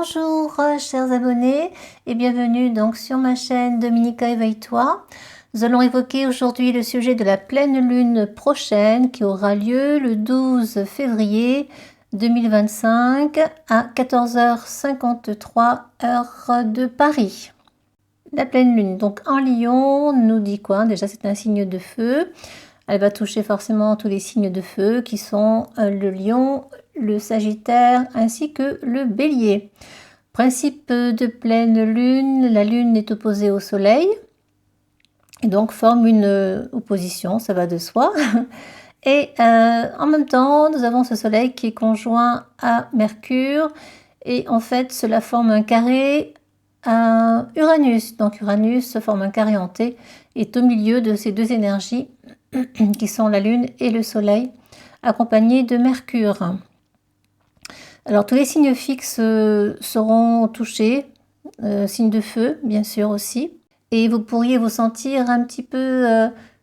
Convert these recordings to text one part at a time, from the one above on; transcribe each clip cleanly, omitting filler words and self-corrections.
Bonjour chers abonnés et bienvenue donc sur ma chaîne Dominica Éveille-toi. Nous allons évoquer aujourd'hui le sujet de la pleine lune prochaine qui aura lieu le 12 février 2025 à 14h53 heure de Paris. La pleine lune donc en Lion nous dit quoi? Déjà c'est un signe de feu. Elle va toucher forcément tous les signes de feu qui sont le Lion, le Sagittaire ainsi que le Bélier. Principe de pleine lune, la lune est opposée au soleil et donc forme une opposition, ça va de soi. Et en même temps, nous avons ce soleil qui est conjoint à Mercure et en fait cela forme un carré à Uranus. Donc Uranus forme un carré hanté et est au milieu de ces deux énergies qui sont la lune et le soleil, accompagnés de Mercure. Alors tous les signes fixes seront touchés, signes de feu bien sûr aussi, et vous pourriez vous sentir un petit peu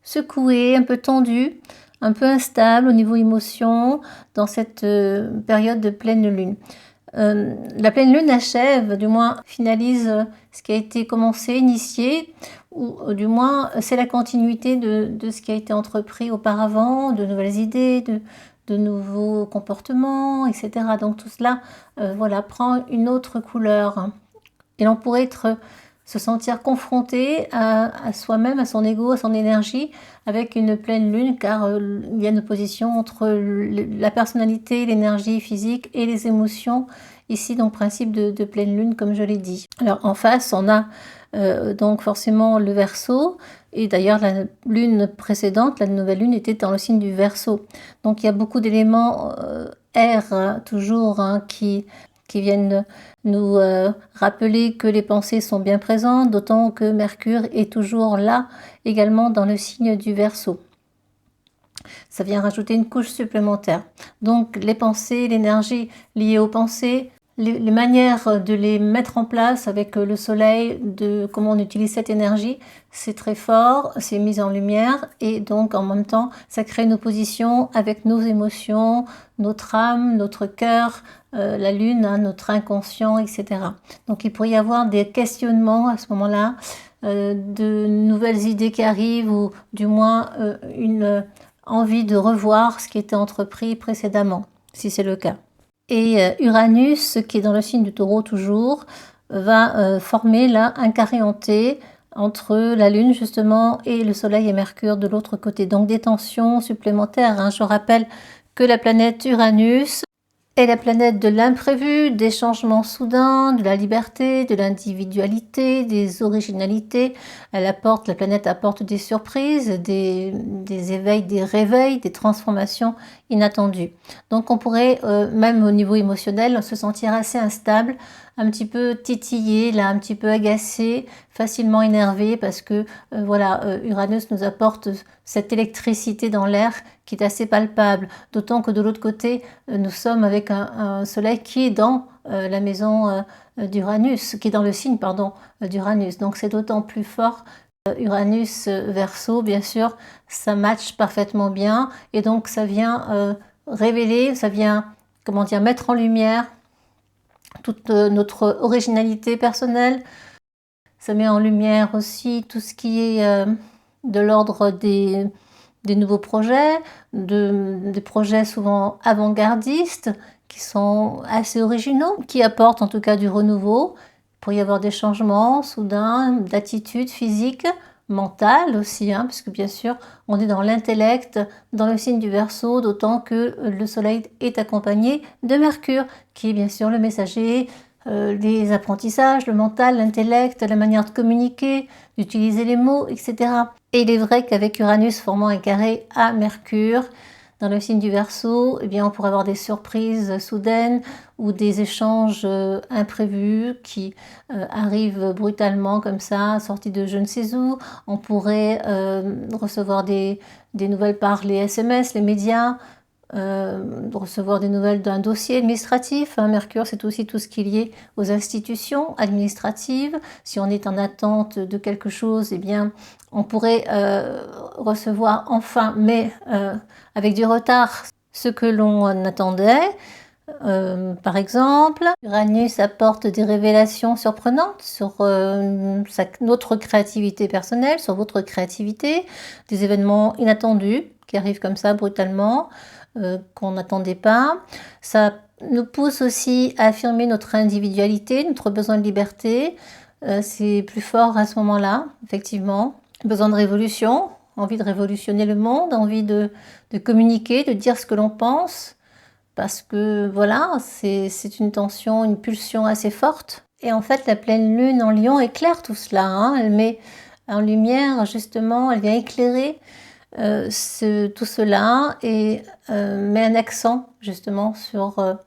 secoué, un peu tendu, un peu instable au niveau émotion dans cette période de pleine lune. La pleine lune achève, du moins finalise ce qui a été commencé, initié, ou du moins c'est la continuité de ce qui a été entrepris auparavant, de nouvelles idées, de nouveaux comportements, etc. Donc tout cela voilà, prend une autre couleur. Et l'on pourrait se sentir confronté à soi-même, à son ego, à son énergie, avec une pleine lune, car il y a une opposition entre la personnalité, l'énergie physique et les émotions. Ici, donc, principe de pleine lune, comme je l'ai dit. Alors, en face, on a donc forcément le Verseau, et d'ailleurs, la lune précédente, la nouvelle lune, était dans le signe du Verseau. Donc, il y a beaucoup d'éléments air, toujours, qui viennent nous rappeler que les pensées sont bien présentes, d'autant que Mercure est toujours là, également dans le signe du Verseau. Ça vient rajouter une couche supplémentaire. Donc les pensées, l'énergie liée aux pensées, les manières de les mettre en place avec le soleil, de comment on utilise cette énergie, c'est très fort, c'est mis en lumière et donc en même temps ça crée une opposition avec nos émotions, notre âme, notre cœur, la lune, hein, notre inconscient, etc. Donc il pourrait y avoir des questionnements à ce moment-là, de nouvelles idées qui arrivent ou du moins une envie de revoir ce qui était entrepris précédemment, si c'est le cas. Et Uranus, qui est dans le signe du Taureau toujours, va former là un carré hanté entre la Lune justement et le Soleil et Mercure de l'autre côté. Donc des tensions supplémentaires, hein. Je rappelle que la planète Uranus est la planète de l'imprévu, des changements soudains, de la liberté, de l'individualité, des originalités. La planète apporte des surprises, des éveils, des réveils, des transformations inattendues. Donc on pourrait, même au niveau émotionnel, se sentir assez instable, un petit peu titillé, là, un petit peu agacé, facilement énervé, parce que voilà, Uranus nous apporte cette électricité dans l'air qui est assez palpable, d'autant que de l'autre côté, nous sommes avec un soleil qui est dans la maison d'Uranus, qui est dans le signe, pardon, d'Uranus. Donc c'est d'autant plus fort. Uranus Verseau, bien sûr, ça matche parfaitement bien, et donc ça vient révéler, ça vient, comment dire, mettre en lumière toute notre originalité personnelle. Ça met en lumière aussi tout ce qui est de l'ordre des nouveaux projets, des projets souvent avant-gardistes, qui sont assez originaux, qui apportent en tout cas du renouveau. Il pourrait y avoir des changements soudains d'attitude physique, mentale aussi, hein, parce que bien sûr on est dans l'intellect, dans le signe du Verseau, d'autant que le soleil est accompagné de Mercure, qui est bien sûr le messager, les apprentissages, le mental, l'intellect, la manière de communiquer, d'utiliser les mots, etc. Et il est vrai qu'avec Uranus formant un carré à Mercure, dans le signe du Verseau, eh bien, on pourrait avoir des surprises soudaines ou des échanges imprévus qui arrivent brutalement comme ça, sortis de je ne sais où. On pourrait recevoir des nouvelles par les SMS, les médias, recevoir des nouvelles d'un dossier administratif. Hein. Mercure, c'est aussi tout ce qui est lié aux institutions administratives. Si on est en attente de quelque chose, eh bien, on pourrait recevoir enfin, mais avec du retard, ce que l'on attendait. Par exemple, Uranus apporte des révélations surprenantes sur notre créativité personnelle, sur votre créativité, des événements inattendus qui arrivent comme ça brutalement, qu'on n'attendait pas. Ça nous pousse aussi à affirmer notre individualité, notre besoin de liberté. C'est plus fort à ce moment-là, effectivement. Besoin de révolution, envie de révolutionner le monde, envie de communiquer, de dire ce que l'on pense. Parce que voilà, c'est une tension, une pulsion assez forte. Et en fait, la pleine lune en Lion éclaire tout cela, hein. Elle met en lumière, justement, elle vient éclairer tout cela et met un accent, justement, sur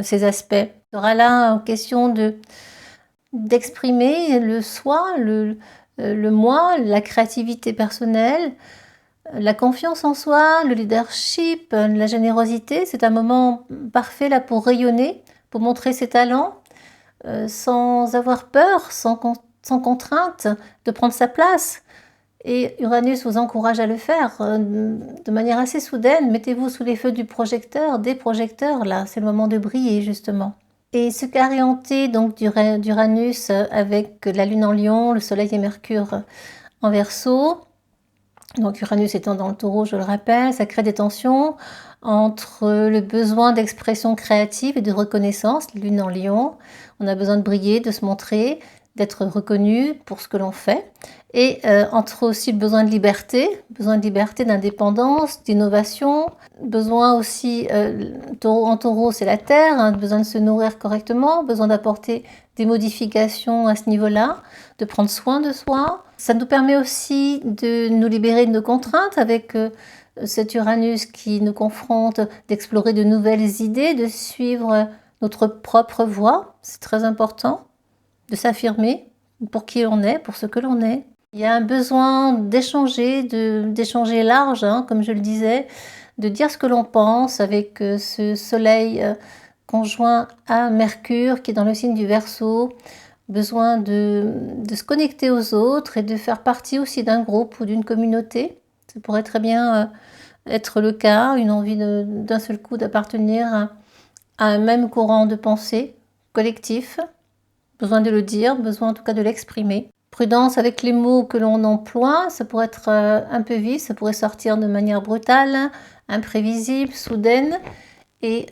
ces aspects. Il sera là en question d'exprimer le soi, le moi, la créativité personnelle, la confiance en soi, le leadership, la générosité. C'est un moment parfait là pour rayonner, pour montrer ses talents, sans avoir peur, sans contrainte, de prendre sa place. Et Uranus vous encourage à le faire de manière assez soudaine. Mettez-vous sous les feux du projecteur, des projecteurs, là, c'est le moment de briller justement. Et ce carré hanté donc d'Uranus avec la Lune en Lion, le Soleil et Mercure en Verseau, donc Uranus étant dans le Taureau, je le rappelle, ça crée des tensions entre le besoin d'expression créative et de reconnaissance, la Lune en Lion, on a besoin de briller, de se montrer, d'être reconnu pour ce que l'on fait, et entre aussi le besoin de liberté, d'indépendance, d'innovation, besoin aussi, en Taureau c'est la terre, hein, besoin de se nourrir correctement, besoin d'apporter des modifications à ce niveau-là, de prendre soin de soi. Ça nous permet aussi de nous libérer de nos contraintes avec cet Uranus qui nous confronte, d'explorer de nouvelles idées, de suivre notre propre voie, c'est très important, de s'affirmer pour qui on est, pour ce que l'on est. Il y a un besoin d'échanger, d'échanger large, hein, comme je le disais, de dire ce que l'on pense avec ce soleil conjoint à Mercure qui est dans le signe du Verseau, besoin de se connecter aux autres et de faire partie aussi d'un groupe ou d'une communauté. Ça pourrait très bien être le cas, une envie d'un seul coup d'appartenir à un même courant de pensée collectif, besoin de le dire, besoin en tout cas de l'exprimer. Prudence avec les mots que l'on emploie, ça pourrait être un peu vif, ça pourrait sortir de manière brutale, imprévisible, soudaine, et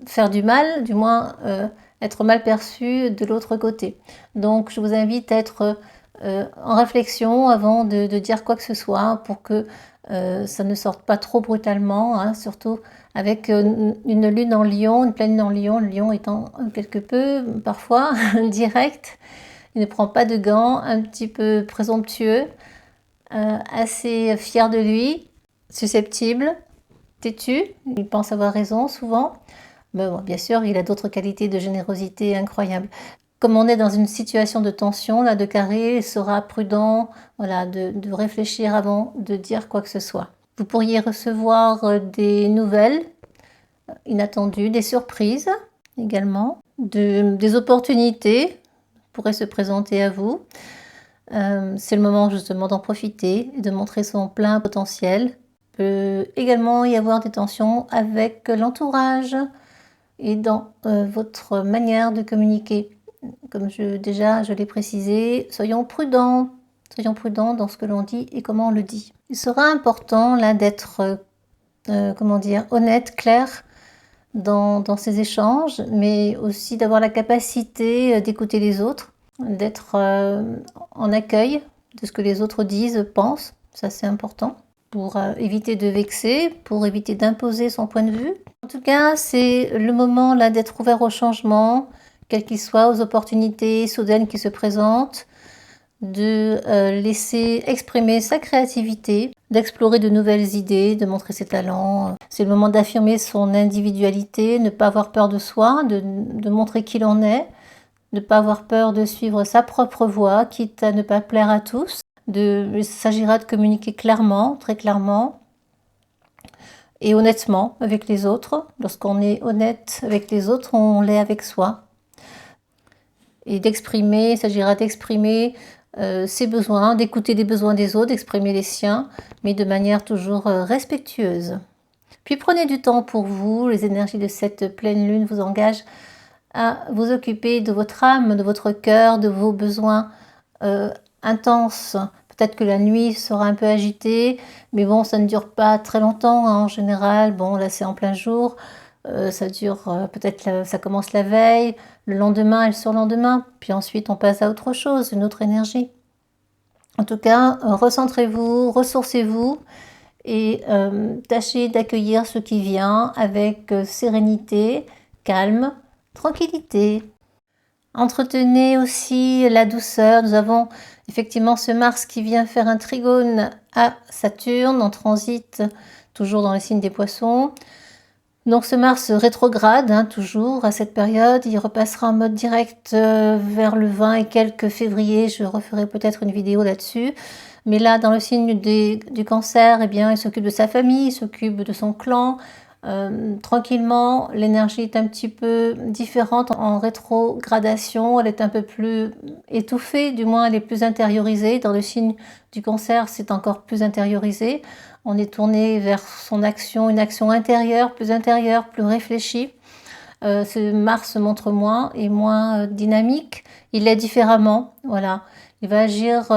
faire du mal, du moins être mal perçu de l'autre côté. Donc je vous invite à être en réflexion avant de dire quoi que ce soit pour que ça ne sorte pas trop brutalement, hein, surtout avec une lune en Lion, une pleine lune en Lion, le Lion étant quelque peu parfois direct, il ne prend pas de gants, un petit peu présomptueux, assez fier de lui, susceptible, têtu, il pense avoir raison souvent, mais bon, bien sûr il a d'autres qualités de générosité incroyables. Comme on est dans une situation de tension, là, de carré, il sera prudent, voilà, de réfléchir avant de dire quoi que ce soit. Vous pourriez recevoir des nouvelles inattendues, des surprises également, des opportunités pourraient se présenter à vous. C'est le moment justement d'en profiter et de montrer son plein potentiel. Il peut également y avoir des tensions avec l'entourage et dans votre manière de communiquer. Comme je l'ai précisé, soyons prudents dans ce que l'on dit et comment on le dit. Il sera important là d'être, honnête, clair dans ces échanges, mais aussi d'avoir la capacité d'écouter les autres, d'être en accueil de ce que les autres disent, pensent, ça c'est important, pour éviter de vexer, pour éviter d'imposer son point de vue. En tout cas, c'est le moment là d'être ouvert au changement, quel qu'il soit, aux opportunités soudaines qui se présentent, de laisser exprimer sa créativité, d'explorer de nouvelles idées, de montrer ses talents. C'est le moment d'affirmer son individualité, ne pas avoir peur de soi, de montrer qui l'on est, ne pas avoir peur de suivre sa propre voie, quitte à ne pas plaire à tous. Il s'agira de communiquer clairement, très clairement, et honnêtement avec les autres. Lorsqu'on est honnête avec les autres, on l'est avec soi. Et d'exprimer, il s'agira d'exprimer ses besoins, d'écouter les besoins des autres, d'exprimer les siens, mais de manière toujours respectueuse. Puis prenez du temps pour vous. Les énergies de cette pleine lune vous engagent à vous occuper de votre âme, de votre cœur, de vos besoins intenses. Peut-être que la nuit sera un peu agitée, mais bon, ça ne dure pas très longtemps hein, en général. Bon, là c'est en plein jour, ça dure peut-être, ça commence la veille, le lendemain et le surlendemain, puis ensuite on passe à autre chose, une autre énergie. En tout cas, recentrez-vous, ressourcez-vous et tâchez d'accueillir ce qui vient avec sérénité, calme, tranquillité. Entretenez aussi la douceur. Nous avons effectivement ce Mars qui vient faire un trigone à Saturne en transit, toujours dans le signe des Poissons. Donc ce Mars rétrograde, hein, toujours à cette période, il repassera en mode direct vers le 20 et quelques février, je referai peut-être une vidéo là-dessus. Mais là, dans le signe du Cancer, eh bien, il s'occupe de sa famille, il s'occupe de son clan. Tranquillement, l'énergie est un petit peu différente en rétrogradation, elle est un peu plus étouffée, du moins elle est plus intériorisée. Dans le signe du Cancer, c'est encore plus intériorisé. On est tourné vers son action, une action intérieure, plus réfléchie. Ce Mars se montre moins et moins dynamique. Il est différemment, voilà. Il va agir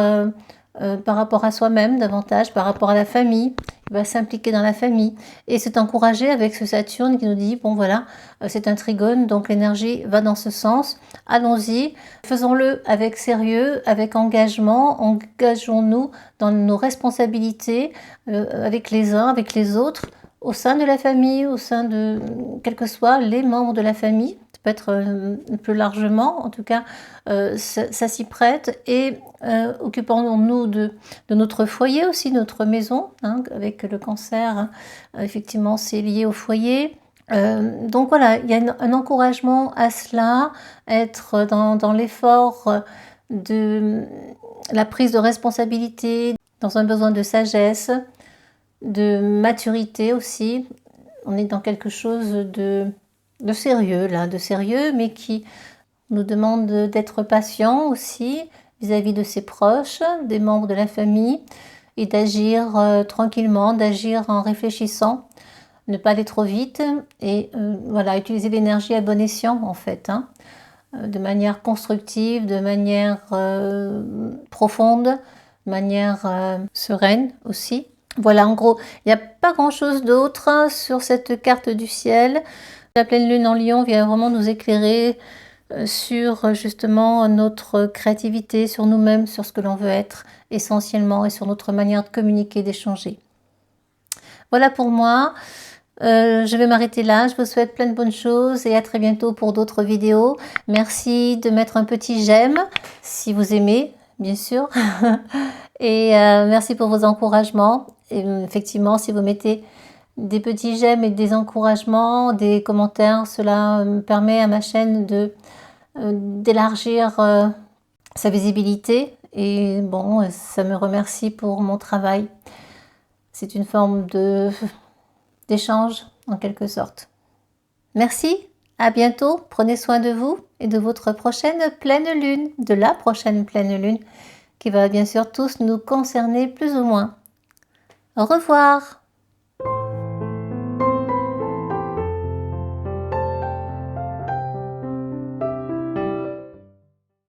par rapport à soi-même davantage, par rapport à la famille. Il va s'impliquer dans la famille. Et c'est encouragé avec ce Saturne qui nous dit, bon voilà, c'est un trigone, donc l'énergie va dans ce sens. Allons-y, faisons-le avec sérieux, avec engagement. Engageons-nous dans nos responsabilités avec les uns, avec les autres, au sein de la famille, au sein de, quels que soient les membres de la famille. Ça peut être plus largement, en tout cas, ça s'y prête. Et occupons-nous de notre foyer aussi, notre maison, hein, avec le Cancer, hein, effectivement, c'est lié au foyer. Donc voilà, il y a un encouragement à cela, être dans l'effort de la prise de responsabilité, dans un besoin de sagesse, de maturité aussi. On est dans quelque chose de sérieux là, de sérieux, mais qui nous demande d'être patient aussi vis-à-vis de ses proches, des membres de la famille, et d'agir tranquillement, d'agir en réfléchissant, ne pas aller trop vite, et voilà, utiliser l'énergie à bon escient en fait, hein, de manière constructive, de manière profonde, de manière sereine aussi. Voilà, en gros, il n'y a pas grand-chose d'autre hein, sur cette carte du ciel. La pleine lune en Lion vient vraiment nous éclairer sur justement notre créativité, sur nous-mêmes, sur ce que l'on veut être essentiellement et sur notre manière de communiquer, d'échanger. Voilà pour moi. Je vais m'arrêter là. Je vous souhaite plein de bonnes choses et à très bientôt pour d'autres vidéos. Merci de mettre un petit j'aime si vous aimez, bien sûr. Et merci pour vos encouragements. Et effectivement, si vous mettez des petits j'aime et des encouragements, des commentaires, cela me permet à ma chaîne d'élargir sa visibilité. Et bon, ça me remercie pour mon travail. C'est une forme d'échange en quelque sorte. Merci, à bientôt. Prenez soin de vous et de votre prochaine pleine lune, de la prochaine pleine lune, qui va bien sûr tous nous concerner plus ou moins. Au revoir.